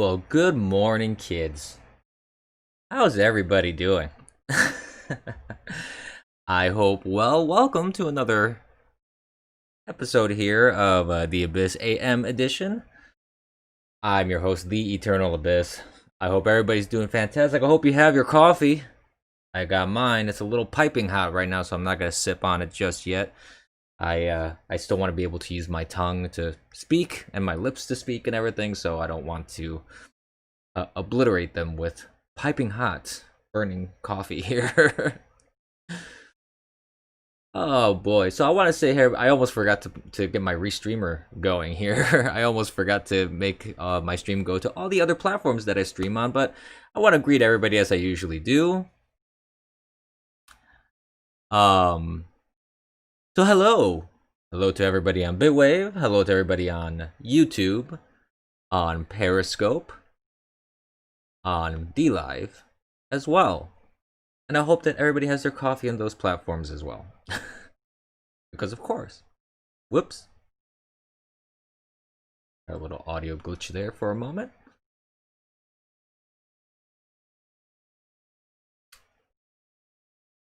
Well, good morning, kids. How's everybody doing? I hope well. Welcome to another episode here of the Abyss AM edition. I'm your host, the Eternal Abyss. I hope everybody's doing fantastic. I hope you have your coffee. I got mine. It's a little piping hot right now, so I'm not gonna sip on it just yet. I still want to be able to use my tongue to speak and my lips to speak and everything, so I don't want to obliterate them with piping hot, burning coffee here. Oh boy! So I want to say here, I almost forgot to get my restreamer going here. I almost forgot to make my stream go to all the other platforms that I stream on, but I want to greet everybody as I usually do. Um, so hello to everybody on Bitwave. Hello to everybody on YouTube, on Periscope, on DLive, as well. And I hope that everybody has their coffee on those platforms as well. Because of course. Whoops. A little audio glitch there for a moment.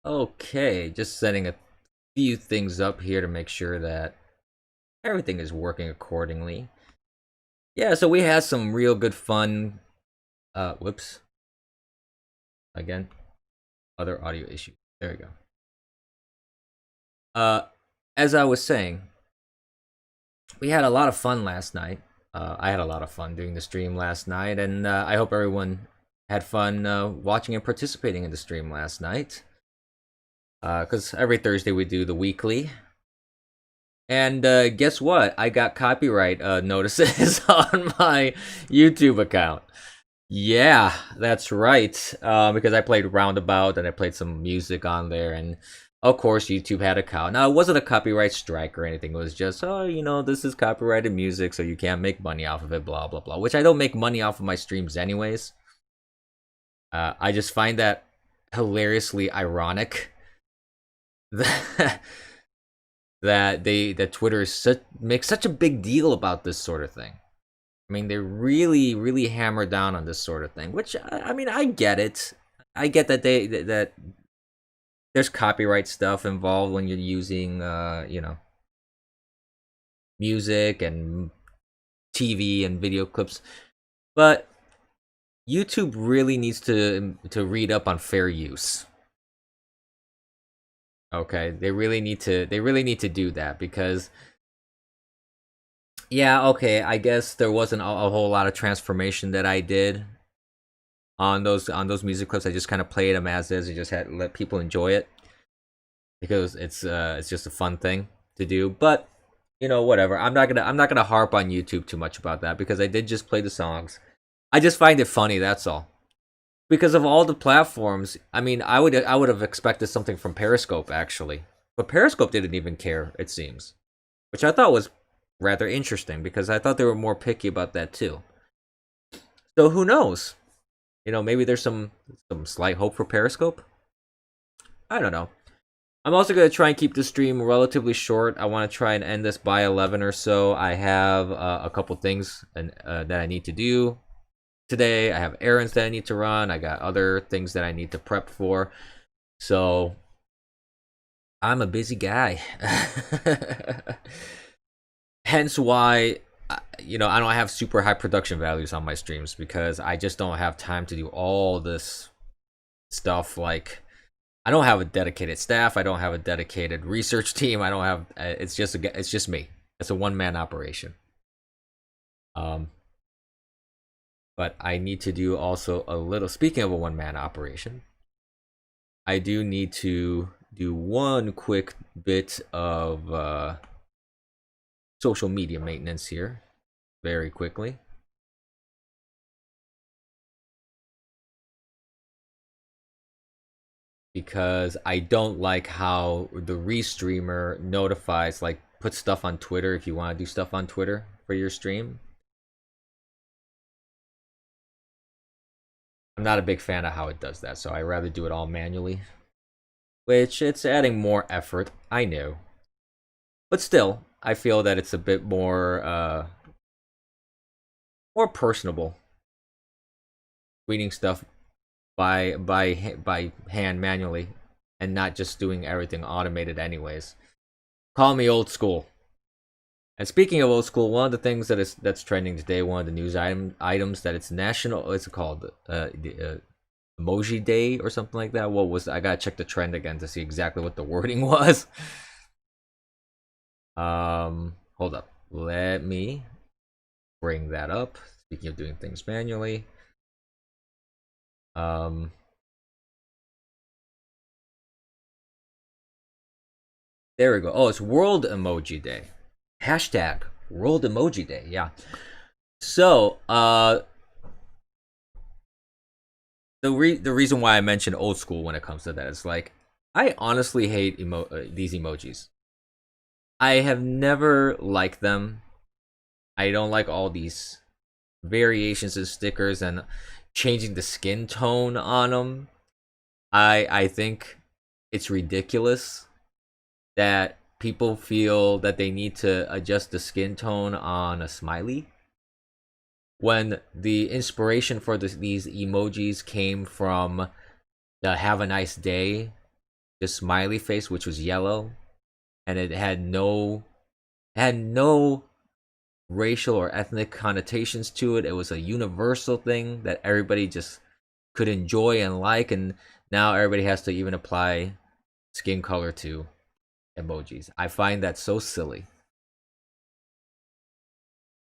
Okay, just setting a few things up here to make sure that everything is working accordingly. Yeah, so we had some real good fun. Whoops. Again, other audio issue. There we go. As I was saying, we had a lot of fun last night. I had a lot of fun doing the stream last night, and I hope everyone had fun watching and participating in the stream last night. Because every Thursday we do the weekly. And guess what? I got copyright notices on my YouTube account. Yeah, that's right. Because I played Roundabout and I played some music on there, and of course YouTube had a count. Now it wasn't a copyright strike or anything. It was just, this is copyrighted music, so you can't make money off of it. Blah blah blah. Which I don't make money off of my streams anyways. I just find that hilariously ironic that that Twitter makes such a big deal about this sort of thing. I mean, they really hammer down on this sort of thing, which I mean, I get it. I get that that there's copyright stuff involved when you're using music and TV and video clips, but YouTube really needs to read up on fair use. Okay, they really need to do that because yeah, okay, I guess there wasn't a whole lot of transformation that I did on those music clips. I just kind of played them as is and just had let people enjoy it because it's just a fun thing to do. But whatever. I'm not gonna harp on YouTube too much about that because I did just play the songs. I just find it funny. That's all. Because of all the platforms, I mean, I would have expected something from Periscope actually, but Periscope didn't even care. It seems, which I thought was rather interesting because I thought they were more picky about that too. So who knows? Maybe there's some slight hope for Periscope. I don't know. I'm also gonna try and keep the stream relatively short. I want to try and end this by 11 or so. I have a couple things that I need to do today. I have errands that I need to run. I got other things that I need to prep for. So I'm a busy guy. Hence why I don't have super high production values on my streams because I just don't have time to do all this stuff. Like I don't have a dedicated staff. I don't have a dedicated research team. I don't have. It's just me. It's a one-man operation. But I need to do also a little. Speaking of a one-man operation, I do need to do one quick bit of social media maintenance here, very quickly. Because I don't like how the restreamer notifies, like, put stuff on Twitter if you want to do stuff on Twitter for your stream. I'm not a big fan of how it does that, so I rather do it all manually. Which it's adding more effort, I know. But still, I feel that it's a bit more personable tweeting stuff by hand manually, and not just doing everything automated anyways. Call me old school. And speaking of old school, one of the things that's trending today, one of the news items that it's national. What's it called? Emoji Day or something like that. What was? I gotta check the trend again to see exactly what the wording was. Hold up. Let me bring that up. Speaking of doing things manually. Um, there we go. Oh, it's World Emoji Day. Hashtag World Emoji Day. Yeah. So, the reason why I mentioned old school when it comes to that is like I honestly hate these emojis. I have never liked them. I don't like all these variations of stickers and changing the skin tone on them. I think it's ridiculous that people feel that they need to adjust the skin tone on a smiley when the inspiration for these emojis came from the "Have a nice day," the smiley face, which was yellow, and it had no racial or ethnic connotations to it. It was a universal thing that everybody just could enjoy and like, and now everybody has to even apply skin color to emojis. I find that so silly.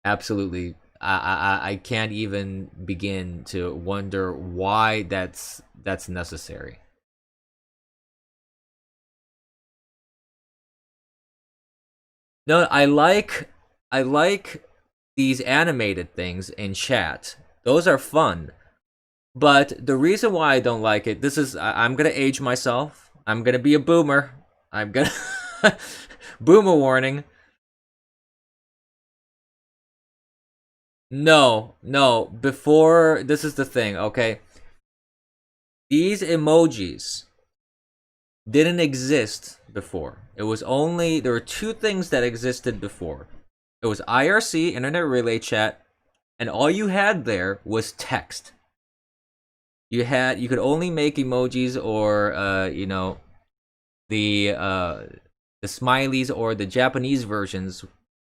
Absolutely. I can't even begin to wonder why that's necessary. No, I like these animated things in chat. Those are fun. But the reason why I don't like it, I'm gonna age myself. I'm gonna be a boomer. I'm gonna boomer warning. No, no. Before this is the thing, okay? These emojis didn't exist before. It was only there were two things that existed before. It was IRC, Internet Relay Chat, and all you had there was text. You could only make emojis or the uh the smileys or the Japanese versions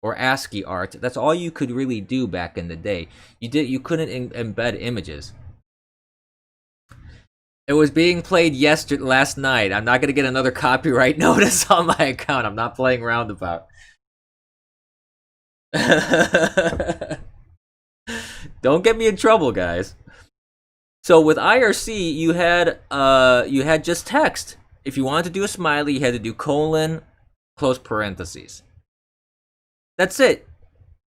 or ASCII art. That's all you could really do back in the day. You couldn't embed images. It was being played last night. I'm not gonna get another copyright notice on my account. I'm not playing roundabout. Don't get me in trouble, guys. So with IRC, you had just text. If you wanted to do a smiley, you had to do colon, close parentheses. That's it.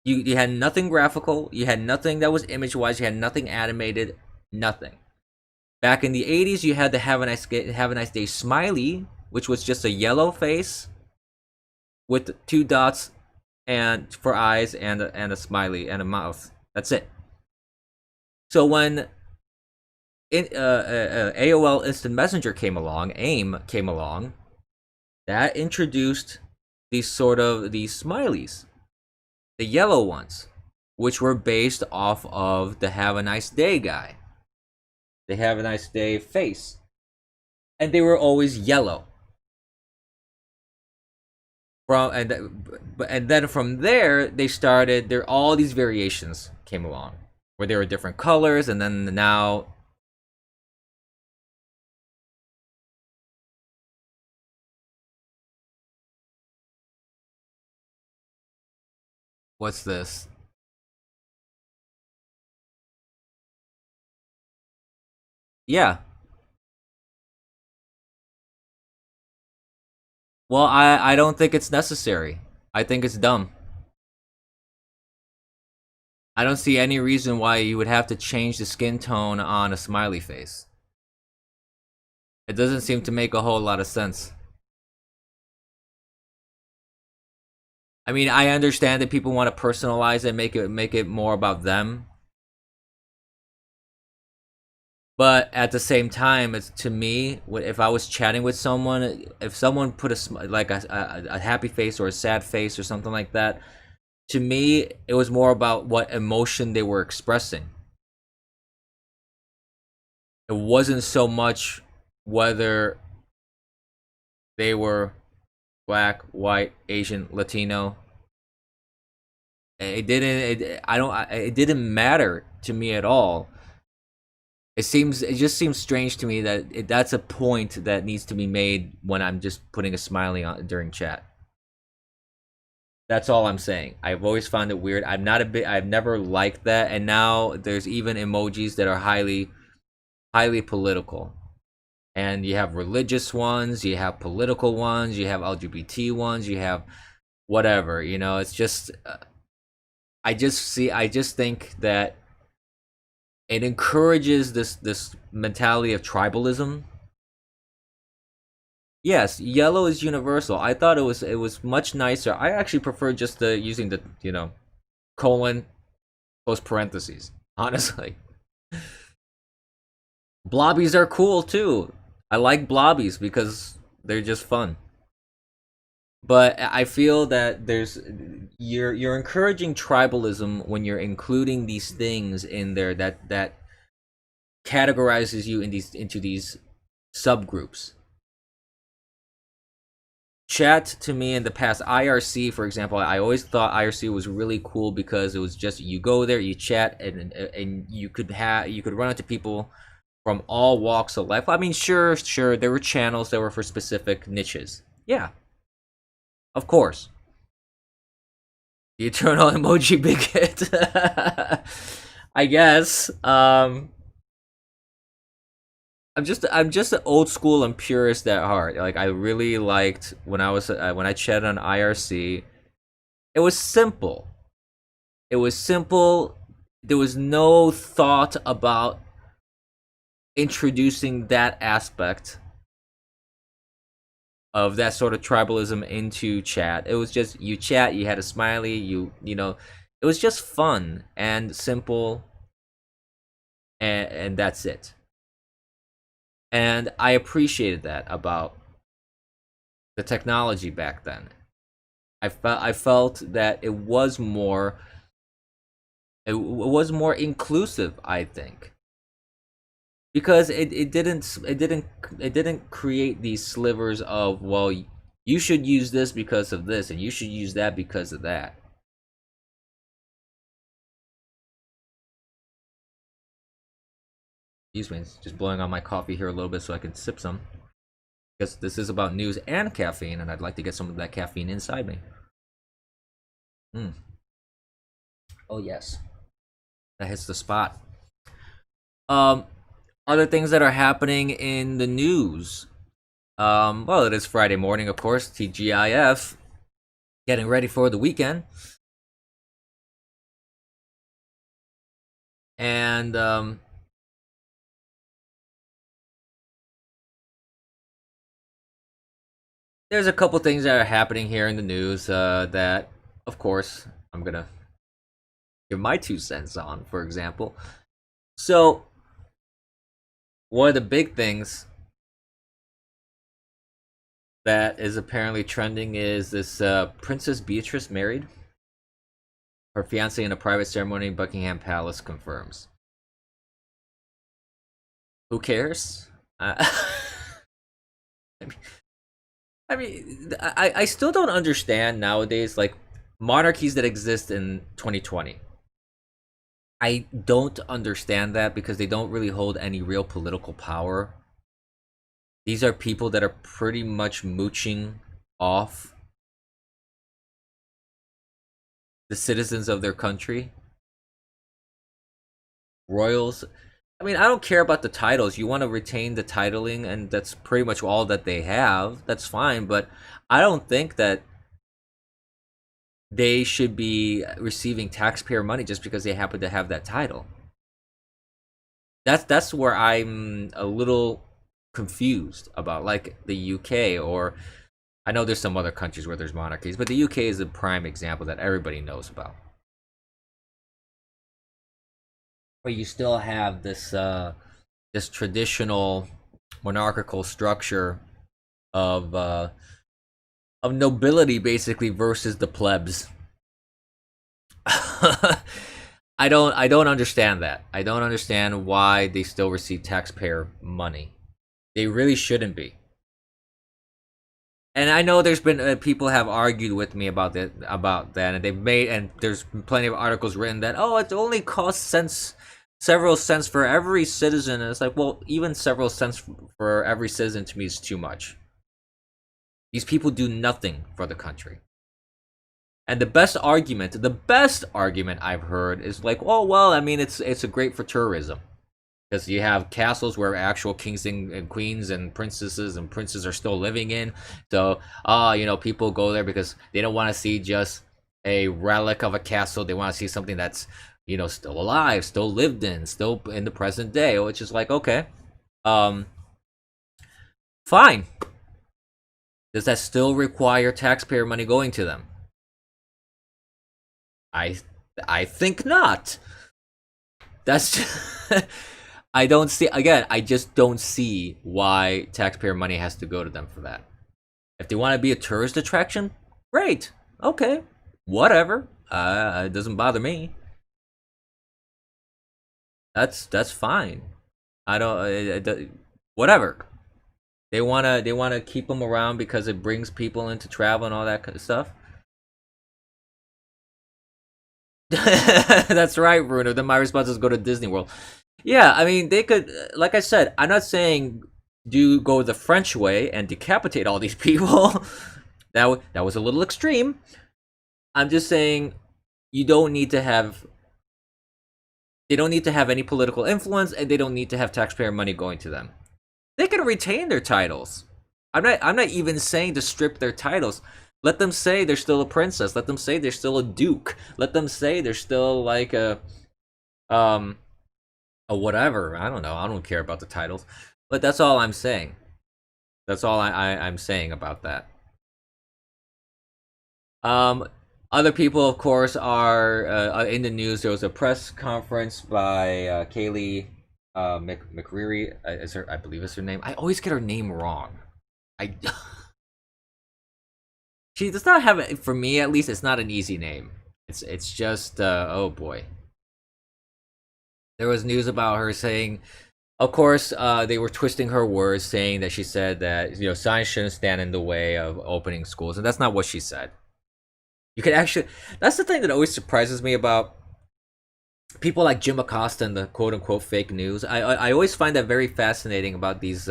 You had nothing graphical. You had nothing that was image wise. You had nothing animated. Nothing. Back in the 80s, you had the have a nice day smiley, which was just a yellow face with two dots and for eyes and a smiley and a mouth. That's it. So when AOL Instant Messenger came along, AIM came along, that introduced these smileys, the yellow ones, which were based off of the "Have a nice day" guy, the "Have a nice day" face, and they were always yellow. And then from there they started. There all these variations came along where there were different colors, and then now what's this? Yeah. Well, I don't think it's necessary. I think it's dumb. I don't see any reason why you would have to change the skin tone on a smiley face. It doesn't seem to make a whole lot of sense. I mean, I understand that people want to personalize it, make it more about them. But at the same time, it's to me, if I was chatting with someone, if someone put a happy face or a sad face or something like that, to me, it was more about what emotion they were expressing. It wasn't so much whether they were black, white, Asian, Latino. It didn't. I don't. It didn't matter to me at all. It just seems strange to me that that's a point that needs to be made when I'm just putting a smiley on during chat. That's all I'm saying. I've always found it weird. I'm not a bit. I've never liked that, and now there's even emojis that are highly political. And you have religious ones, you have political ones, you have LGBT ones, you have whatever. It's just I just think that it encourages this mentality of tribalism. Yes, yellow is universal. I thought it was much nicer. I actually prefer just the using the colon close parentheses. Honestly, blobbies are cool too. I like blobbies because they're just fun. But I feel that you're encouraging tribalism when you're including these things in there that categorizes you into these subgroups. Chat to me in the past, IRC for example, I always thought IRC was really cool because it was just you go there, you chat, and you could run into people from all walks of life. I mean, sure, there were channels that were for specific niches. Yeah, of course. The eternal emoji bigot. I guess. I'm just an old school and purist at heart. Like I really liked when I chatted on IRC. It was simple. It was simple. There was no thought about introducing that aspect of that sort of tribalism into chat. It was just you chat, you had a smiley, it was just fun and simple, and that's it. And I appreciated that about the technology back then. I felt that it was more inclusive, I think. Because it didn't create these slivers of, well, you should use this because of this and you should use that because of that. Excuse me, it's just blowing on my coffee here a little bit so I can sip some. Because this is about news and caffeine, and I'd like to get some of that caffeine inside me. Mm. Oh yes, that hits the spot. Um, Other things that are happening in the news. Well, it is Friday morning, of course. TGIF, getting ready for the weekend, and there's a couple things that are happening here in the news that, of course, I'm gonna give my 2 cents on. For example, so one of the big things that is apparently trending is this Princess Beatrice married. Her fiance in a private ceremony in Buckingham Palace confirms. Who cares? I mean, I still don't understand nowadays, like, monarchies that exist in 2020. I don't understand that because they don't really hold any real political power. These are people that are pretty much mooching off the citizens of their country. Royals. I mean, I don't care about the titles. You want to retain the titling, and that's pretty much all that they have. That's fine, but I don't think that they should be receiving taxpayer money just because they happen to have that title. That's where I'm a little confused about, like the UK, or I know there's some other countries where there's monarchies, but the UK is a prime example that everybody knows about. Where you still have this traditional monarchical structure of nobility basically versus the plebs. I don't understand that. I don't understand why they still receive taxpayer money. They really shouldn't be. And I know there's been people have argued with me about that, and they've made and there's plenty of articles written that it only costs several cents for every citizen. And it's like, well, even several cents for every citizen to me is too much. These people do nothing for the country. And the best argument I've heard is like, oh well, I mean it's a great for tourism. Because you have castles where actual kings and queens and princesses and princes are still living in. So, people go there because they don't want to see just a relic of a castle. They want to see something that's, still alive, still lived in, still in the present day. Which is like, okay, um, fine. Does that still require taxpayer money going to them? I think not. That's I don't see again. I just don't see why taxpayer money has to go to them for that. If they want to be a tourist attraction, great. Okay, whatever. It doesn't bother me. That's fine. I don't. Whatever. They wanna keep them around because it brings people into travel and all that kind of stuff. That's right, Bruno. Then my response is go to Disney World. Yeah, I mean they could. Like I said, I'm not saying do go the French way and decapitate all these people. That was a little extreme. I'm just saying you don't need to have. They don't need to have any political influence, and they don't need to have taxpayer money going to them. They can retain their titles. I'm not even saying to strip their titles. Let them say they're still a princess. Let them say they're still a duke. Let them say they're still like um a whatever. I don't know. I don't care about the titles. But that's all I'm saying. That's all I'm saying about that. Um Other people of course are in the news. There was a press conference by Kaylee McCreary, I believe is her name. I always get her name wrong. I She does not have it for me at least. It's not an easy name. It's just oh boy. There was news about her saying, of course, they were twisting her words, saying that she said that science shouldn't stand in the way of opening schools, and that's not what she said. You could actually. That's the thing that always surprises me about people like Jim Acosta and the quote unquote fake news. I always find that very fascinating about these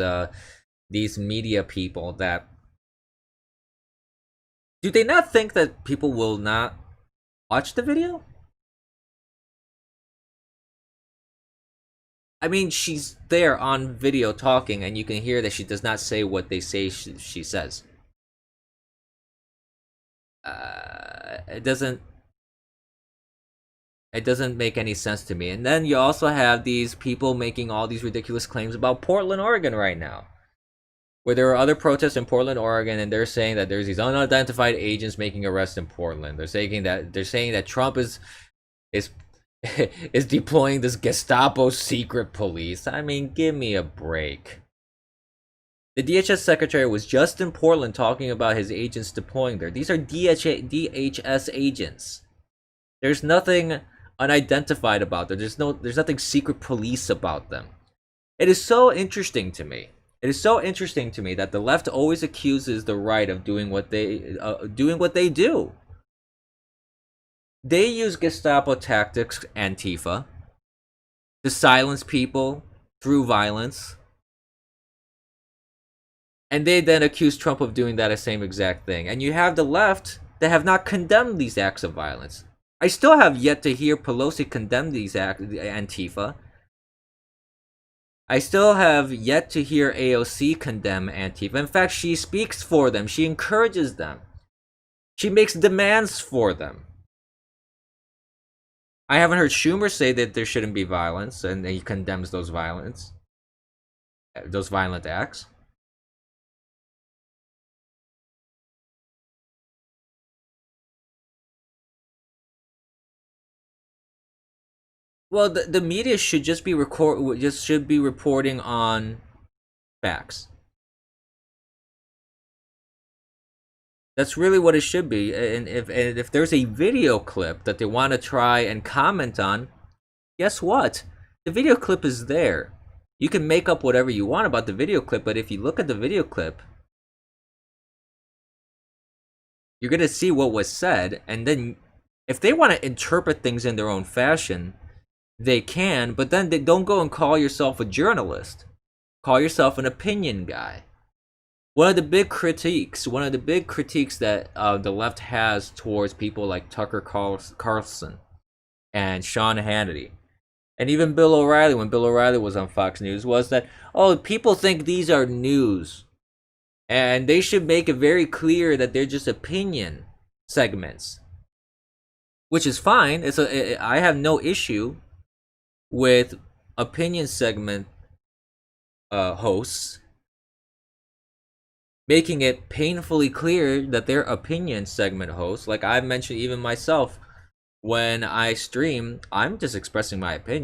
media people that do they not think that people will not watch the video? I mean, she's there on video talking, and you can hear that she does not say what they say she says. It doesn't make any sense to me. And then you also have these people making all these ridiculous claims about Portland, Oregon right now, where there are other protests in Portland, Oregon, and they're saying that there's these unidentified agents making arrests in Portland. They're saying that Trump is is deploying this Gestapo secret police. I mean, give me a break. The DHS secretary was just in Portland talking about his agents deploying there. These are DHS agents. There's nothing unidentified about them. There's nothing secret police about them. It is so interesting to me. It is so interesting to me that the left always accuses the right of doing what they do. They use Gestapo tactics, Antifa, to silence people through violence. And they then accuse Trump of doing that same exact thing. And you have the left that have not condemned these acts of violence. I still have yet to hear Pelosi condemn these acts, Antifa. I still have yet to hear AOC condemn Antifa. In fact, she speaks for them. She encourages them. She makes demands for them. I haven't heard Schumer say that there shouldn't be violence, and he condemns those violent acts. Well, the media should just be reporting on facts. That's really what it should be. And if there's a video clip that they want to try and comment on, Guess what? The video clip is there. You can make up whatever you want about the video clip, but if you look at the video clip, you're gonna see what was said, and then if they want to interpret things in their own fashion, they can, but then they don't go and call yourself a journalist. Call yourself an opinion guy. One of the big critiques that the left has towards people like Tucker Carlson and Sean Hannity, and even Bill O'Reilly, when Bill O'Reilly was on Fox News, was that, oh, people think these are news, and they should make it very clear that they're just opinion segments, which is fine. I have no issue with opinion segment hosts making it painfully clear that they're opinion segment hosts. Like I've mentioned, even myself, when I stream, I'm just expressing my opinion.